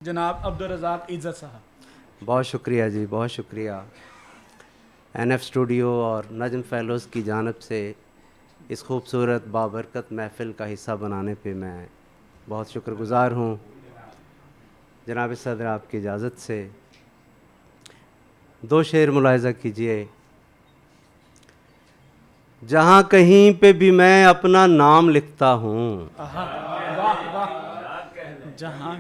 जनाब अब्दुल रज़ाक इज़्ज़त साहब। बहुत शुक्रिया जी, बहुत शुक्रिया। एनएफ स्टूडियो और नजम फ़ेलोज़ की जानिब से इस खूबसूरत बाबरकत महफ़िल का हिस्सा बनाने पे मैं बहुत शुक्रगुज़ार हूँ। जनाब सदर, आपकी इजाज़त से दो शेर मुलाहिज़ा कीजिए। जहाँ कहीं पे भी मैं अपना नाम लिखता हूँ, वाह वाह। जहाँ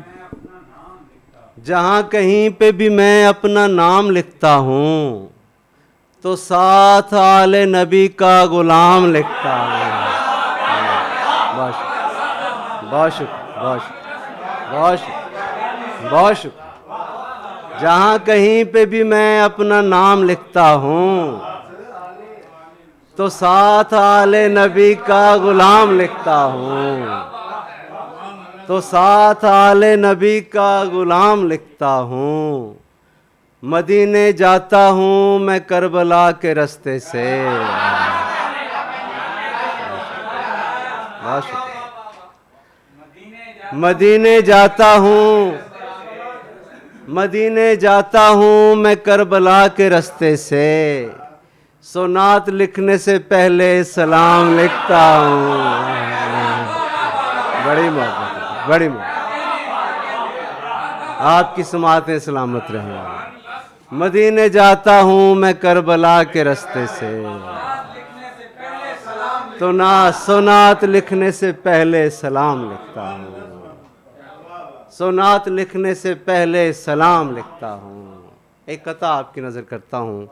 जहाँ कहीं पे भी मैं अपना नाम लिखता हूँ, तो साथ आले नबी का ग़ुलाम लिखता हूँ। बहुत शुक्र, बहुत शुक्र, बहुत शुक्र, बहुत शुक्र। जहाँ कहीं पे भी मैं अपना नाम लिखता हूँ, तो साथ आले नबी का ग़ुलाम लिखता हूँ, तो साथ आले नबी का ग़ुलाम लिखता हूँ। मदीने जाता हूँ मैं करबला के रास्ते से। बहुत शुक्रिया। मदीने जाता हूँ, मदीने जाता हूँ मैं करबला के रास्ते से। सोनात लिखने से पहले सलाम लिखता हूँ। बड़ी मोहब्बत, बड़ी मोहब्बत। आपकी समातें सलामत रहें। मदीने जाता हूँ मैं करबला के रास्ते से, तो ना सोनात लिखने से पहले सलाम लिखता हूँ। सोनात लिखने से पहले सलाम लिखता हूँ। एक कथा आपकी नज़र करता हूँ।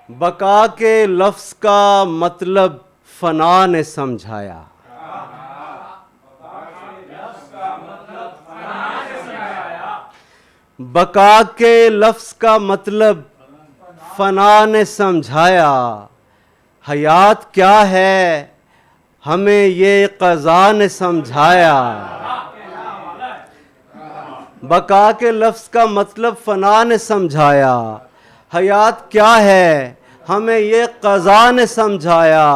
बका के लफ्ज़ का मतलब फना ने समझाया। बका के लफ्ज़ का मतलब फना ने समझाया। हयात क्या है हमें ये क़ज़ा ने समझाया। बका के लफ्ज़ का मतलब फ़ना ने समझाया। हयात क्या है हमें ये क़ज़ा ने समझाया।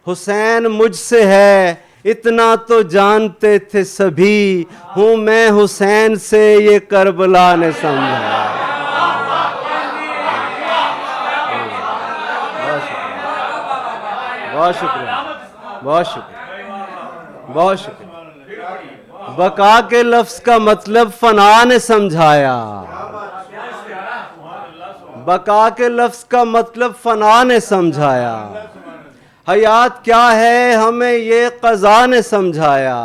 हुसैन मुझसे है इतना तो जानते थे सभी, हूँ मैं हुसैन से ये करबला ने समझाया। बहुत शुक्रिया, बहुत शुक्रिया, बहुत शुक्रिया। बका के लफ्ज़ का मतलब फना ने समझाया। बका के लफ्ज़ का मतलब फना ने समझाया। हयात क्या है हमें ये क़ज़ा ने समझाया।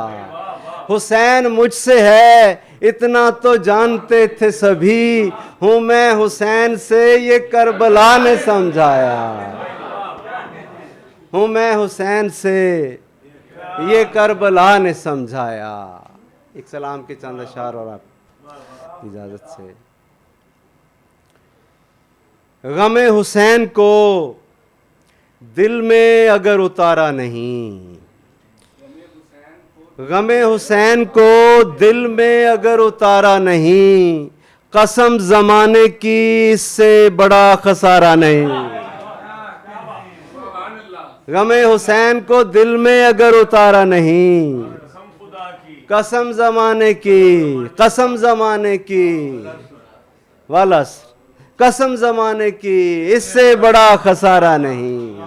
हुसैन मुझसे है इतना तो जानते थे सभी, हूँ मैं हुसैन से ये करबला ने समझाया। हूँ मैं हुसैन से ये करबला ने समझाया। एक सलाम के चंद अशार और आप इजाज़त से। गमे हुसैन को दिल में अगर उतारा नहीं, गमे हुसैन को दिल में अगर उतारा नहीं, कसम ज़माने की इससे बड़ा खसारा नहीं। गमे हुसैन को दिल में अगर उतारा नहीं, कसम ज़माने की, कसम ज़माने की, वालस कसम ज़माने की इससे बड़ा खसारा नहीं।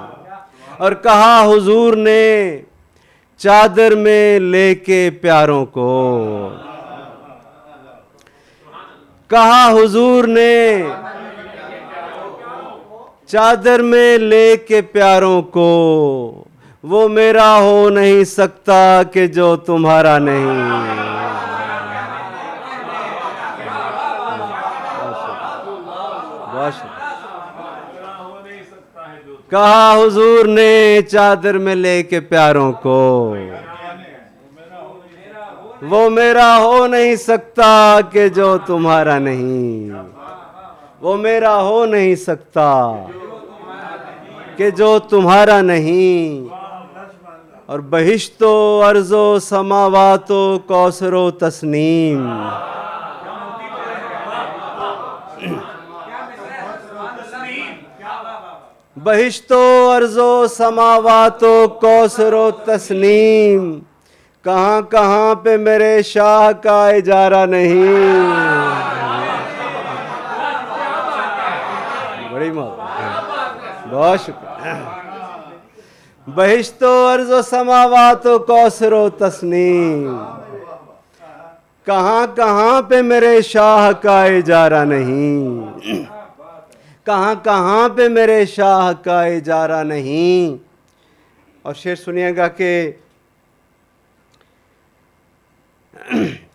और कहा हुजूर ने चादर में लेके प्यारों को, कहा हुजूर ने चादर में लेके प्यारों को, वो मेरा हो नहीं सकता कि जो तुम्हारा नहीं। कहा हुजूर ने चादर में लेके प्यारों को, वो मेरा हो नहीं सकता कि जो तुम्हारा नहीं। वो मेरा हो नहीं सकता कि जो तुम्हारा नहीं। और बहिश्तो अर्ज़ो समावातो कौसरो तस्नीम, बहिश्तो अर्ज़ो समावातो कौसरो तस्नीम, कहाँ कहाँ पे मेरे शाह का इजारा नहीं। बड़ी मोहब्बत, बहुत शुक्रिया। बहिश्तो अर्ज़ो समावातो कौसरो तस्नीम, कहाँ कहाँ पे मेरे शाह का इजारा नहीं, कहाँ कहाँ पे मेरे शाह का इजारा नहीं। और शेर सुनिएगा कि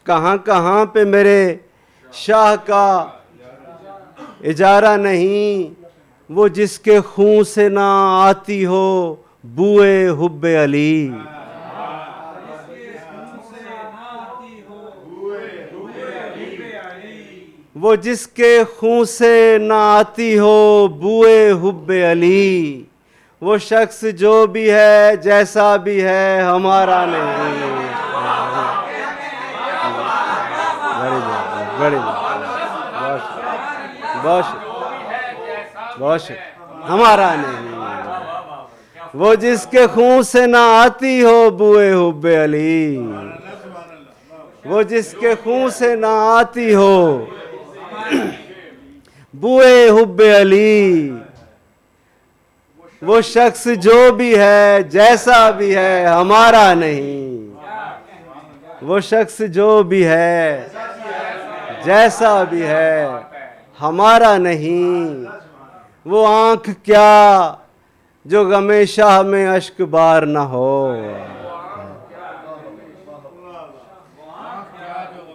कहाँ कहाँ पे मेरे शाह का इजारा नहीं, वो जिसके खून से ना आती हो बुए हुब्बे अली। वो जिसके खून से ना आती हो बुए हुब्बे अली, वो शख्स जो भी है जैसा भी है हमारा नहीं। बड़ी बहुत हमारा नहीं। वो जिसके खून से ना आती हो बुए हुब्बे अली, वो जिसके खून से ना आती हो बुए हुब्बे अली, वो शख्स जो भी है जैसा भी है हमारा नहीं। वो शख्स जो भी है जैसा भी है हमारा नहीं। वो आंख क्या जो गमे शाह में अश्क बार न हो,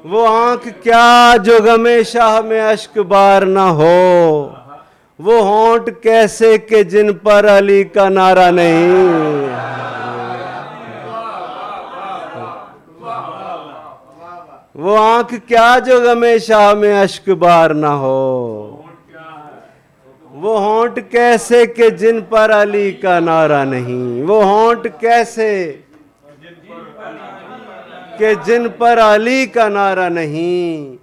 वो आंख क्या जो गमे शाह में अश्क बार न हो। वो होंठ कैसे के जिन पर अली का नारा नहीं। वो आंख क्या जो गमे शाह में अश्क बार न हो। वो होंठ कैसे के जिन पर अली का नारा नहीं। वो होंठ कैसे के जिन पर अली का नारा नहीं।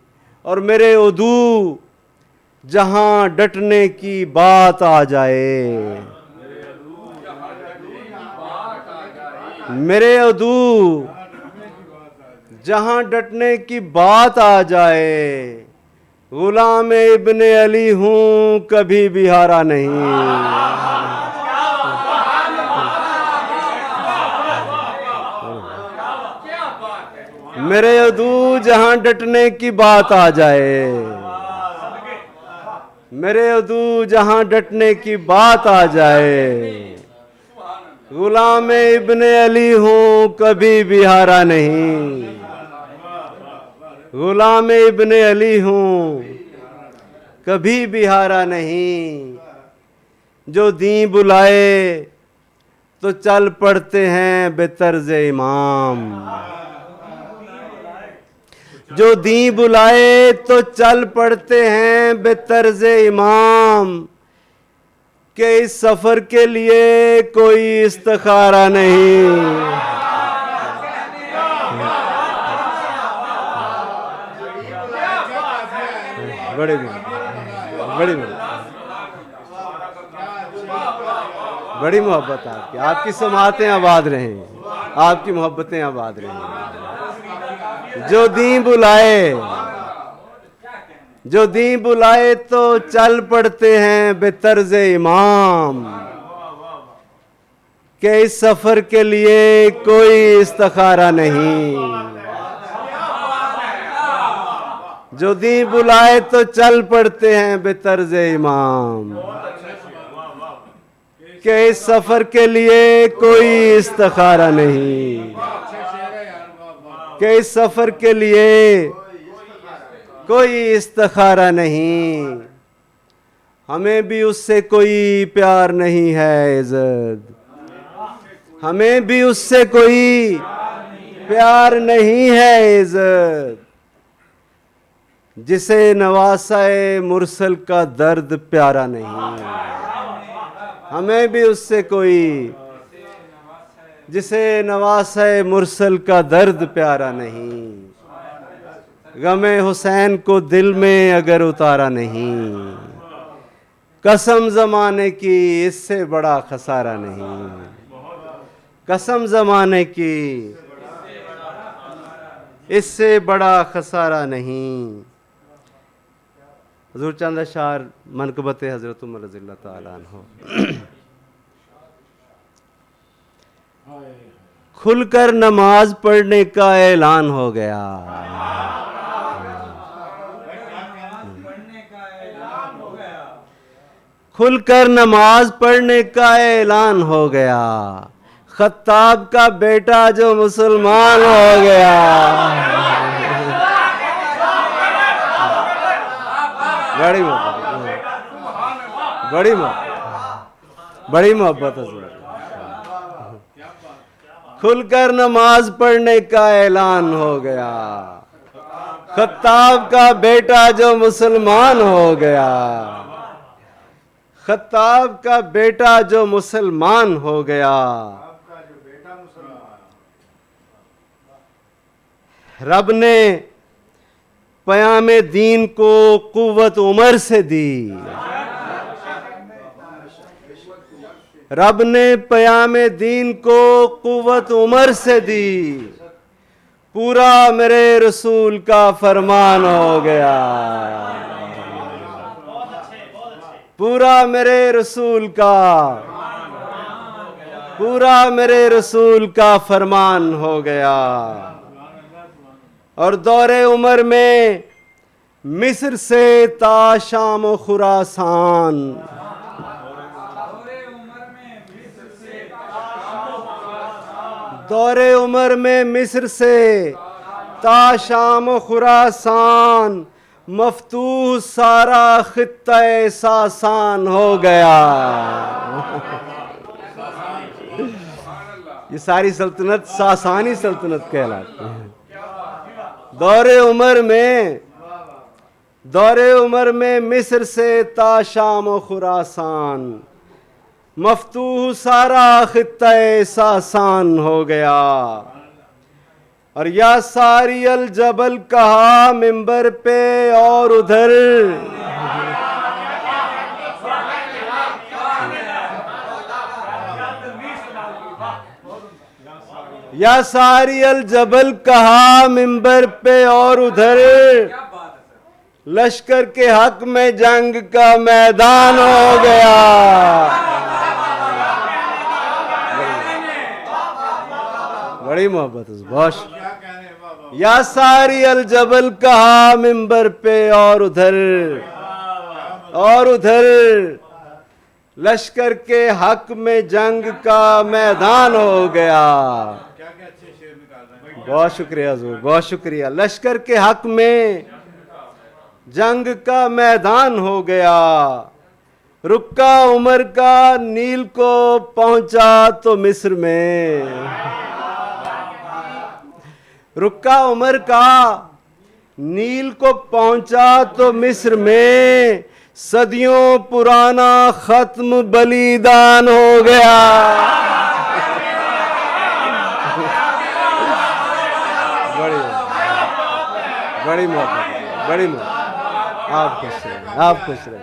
और मेरे उदू जहां डटने की बात आ जाए, मेरे उदू जहां डटने की बात आ जाए, गुलाम इब्ने अली हूं कभी भी हारा नहीं। मेरे उदू जहां डटने की बात आ जाए, मेरे उदू जहां डटने की बात आ जाए, गुलाम इब्ने अली हूं कभी भी हारा नहीं। गुलाम इब्ने अली हूं कभी भी हारा नहीं। जो दी बुलाए तो चल पड़ते हैं बेतर्ज इमाम, जो दी बुलाए तो चल पड़ते हैं बेतर्ज इमाम। के इस सफर के लिए कोई इस्तिखारा नहीं। बड़ी बड़ी बड़ी मोहब्बत आपकी, आपकी समातें आबाद रहें, आपकी मोहब्बतें आबाद रहें। जो दी बुलाए, जो दी बुलाए तो चल पड़ते हैं बेतर्ज इमाम। के इस सफर के लिए कोई इस्तिखारा नहीं। जो दी बुलाए तो चल पड़ते हैं बेतर्ज इमाम। के इस सफर के लिए कोई इस्तिखारा नहीं। के इस सफर के लिए कोई इस्तिखारा नहीं। हमें भी उससे कोई प्यार नहीं है इज़्ज़त, हमें भी उससे कोई प्यार नहीं है इज़्ज़त। जिसे नवासाए मुरसल का दर्द प्यारा नहीं। हमें भी उससे कोई, जिसे नवासाए मुरसल का दर्द प्यारा नहीं। गमे हुसैन को दिल में अगर उतारा नहीं, कसम ज़माने की इससे बड़ा खसारा नहीं। कसम ज़माने की इससे बड़ा खसारा नहीं। हुजूर चंद अशार मनकबत हज़रत उमर रज़ियल्लाहु ताला अन्हु। खुलकर नमाज पढ़ने का ऐलान हो गया। खुलकर नमाज पढ़ने का ऐलान हो गया। खत्ताब का बेटा जो मुसलमान हो गया। बड़ी मोहब्बत, बड़ी मोहब्बत, बड़ी मोहब्बत है। खुलकर नमाज पढ़ने का ऐलान हो गया। खत्ताब का बेटा जो मुसलमान हो गया। खत्ताब का बेटा जो मुसलमान हो गया। रब ने पयामे दीन को कुव्वत उमर से दी। रब ने पयामे दीन को कुव्वत उमर से दी। पूरा मेरे रसूल का फरमान हो गया। पूरा मेरे रसूल का, पूरा मेरे रसूल का फरमान हो गया। और दौरे उमर में मिस्र से ता शाम खुरासान, दौरे उमर में मिस्र से ता शाम खुरासान, मफतूह सारा खित्ता सासान हो गया। ये सारी सल्तनत सासानी सल्तनत कहलाती है। दौरे उमर में मिस्र से ता शाम खुरासान, मफतूह सारा खित्ता सासान हो गया। और या सारी अल जबल कहा मिंबर पे और उधर, या सारी अल जबल कहा मिंबर पे और उधर, लश्कर के हक में जंग का मैदान हो गया। बड़ी मोहब्बत है बहुत। या सारी अल जबल कहा मिंबर पे और उधर लश्कर के हक में जंग का मैदान हो गया। बहुत शुक्रिया हुजूर, बहुत शुक्रिया। लश्कर के हक में जंग का मैदान हो गया। रुक्का उमर का नील को पहुंचा तो मिस्र में, रुक्का उमर का नील को पहुंचा तो मिस्र में, सदियों पुराना खत्म बलिदान हो गया। बड़ी मोहब्बत, बड़ी मोहब्बत। आप खुश रहे, आप खुश रहे,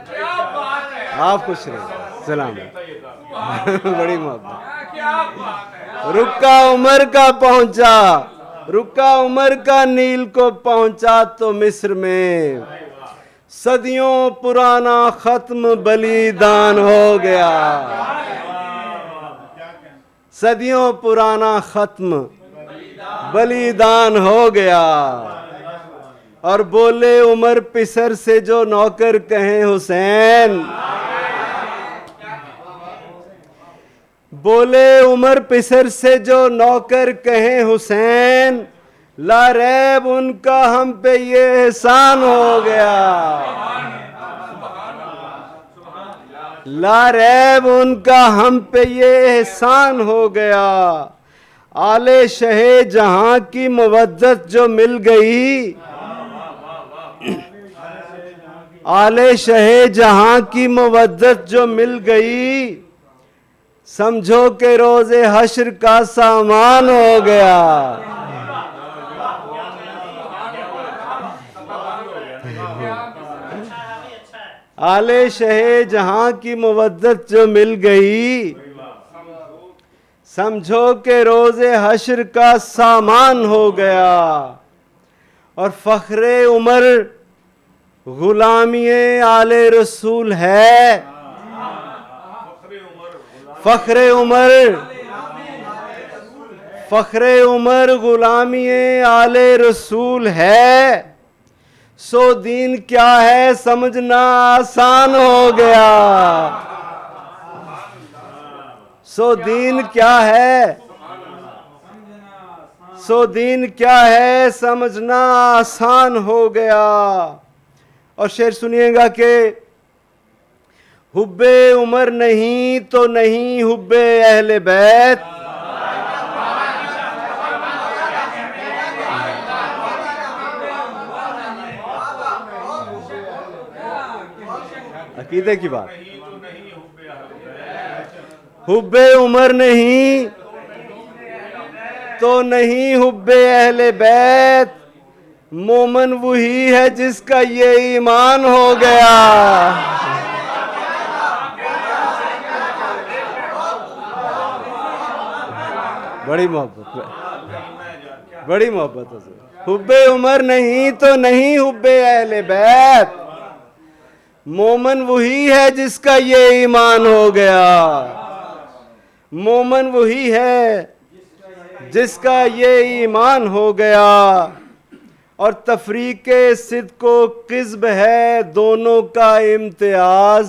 आप खुश रहे। सलाम। बड़ी मोहब्बत। रुक्का उमर का पहुंचा, रुक्का उमर का नील को पहुंचा तो मिस्र में, सदियों पुराना खत्म बलिदान हो गया। सदियों पुराना खत्म बलिदान हो गया। और बोले उमर पिसर से जो नौकर कहें हुसैन, बोले उमर पिसर से जो नौकर कहें हुसैन, लारैब उनका हम पे ये एहसान हो गया। लारैब उनका हम पे ये एहसान हो गया। आले शहे जहां की मुवद्दत जो मिल गई, आले शहे जहां की मुवद्दत जो मिल गई, समझो के रोजे हश्र का सामान हो गया। आले शहे जहां की मुवद्दत जो मिल गई, समझो के रोजे हश्र का सामान हो गया। और फ़ख्रे उमर गुलामी आले रसूल है। फ़ख्रे उमर गुलामी आले रसूल है। सो दीन क्या है समझना आसान हो गया। सो दीन क्या है, सो दीन क्या है समझना आसान हो गया। और शेर सुनिएगा कि हुब्बे उमर नहीं तो नहीं हुब्बे अहले बैत। अकीदे की बात। हुब्बे उमर नहीं तो नहीं हुब्बे अहले बैत। मोमन वही है जिसका ये ईमान हो गया। बड़ी मोहब्बत, बड़ी मोहब्बत है। हुब्बे उमर नहीं तो नहीं हुब्बे अहले बैत। मोमन वही है जिसका ये ईमान हो गया। मोमन वही है जिसका ये ईमान हो गया। और तफरीक़े सिद्क़ व किज़्ब है दोनों का इम्तियाज।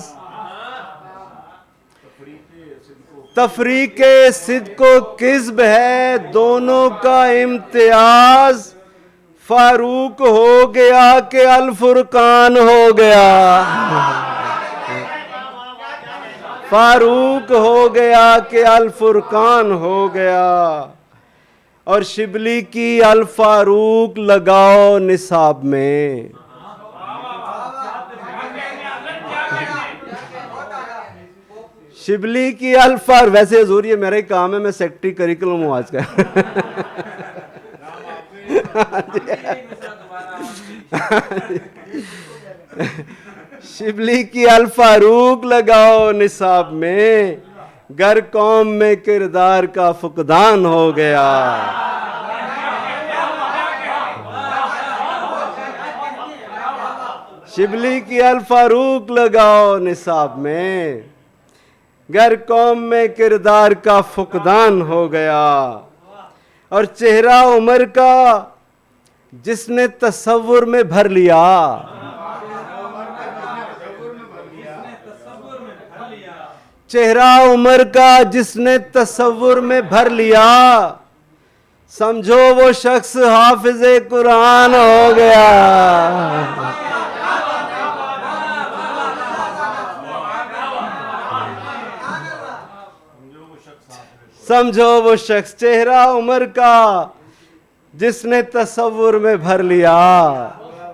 तफरीक़े सिद्क़ व किज़्ब है दोनों का इम्तियाज। फारूक हो गया कि अल फुरकान हो गया। फारूक हो गया कि अल फुरकान हो गया। और शिबली की अल फारूक लगाओ निसाब में। शिबली की अल फारूक, वैसे हजूर ये मेरा ही काम है, मैं सेक्रेटरी करिकुलम हूँ आज का। शिबली की अल फारूक लगाओ निसाब में। गर कौम में किरदार का फुकदान हो गया। शिबली की अल फारूक लगाओ निसाब में। गर कौम में किरदार का फुकदान हो गया। और चेहरा उमर का जिसने तसव्वुर में भर लिया। चेहरा उमर का जिसने तसव्वुर में भर लिया। समझो वो शख्स हाफिज़े कुरान हो गया। समझो वो शख्स, चेहरा उमर का जिसने तसव्वुर में भर लिया।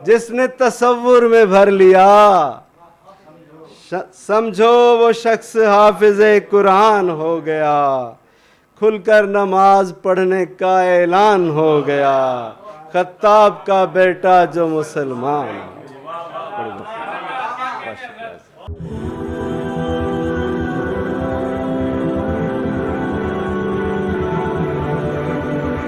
जिसने तसव्वुर में भर लिया। समझो वो शख्स हाफिज़े कुरान हो गया। खुलकर नमाज पढ़ने का ऐलान हो गया। खत्ताब का बेटा जो मुसलमान।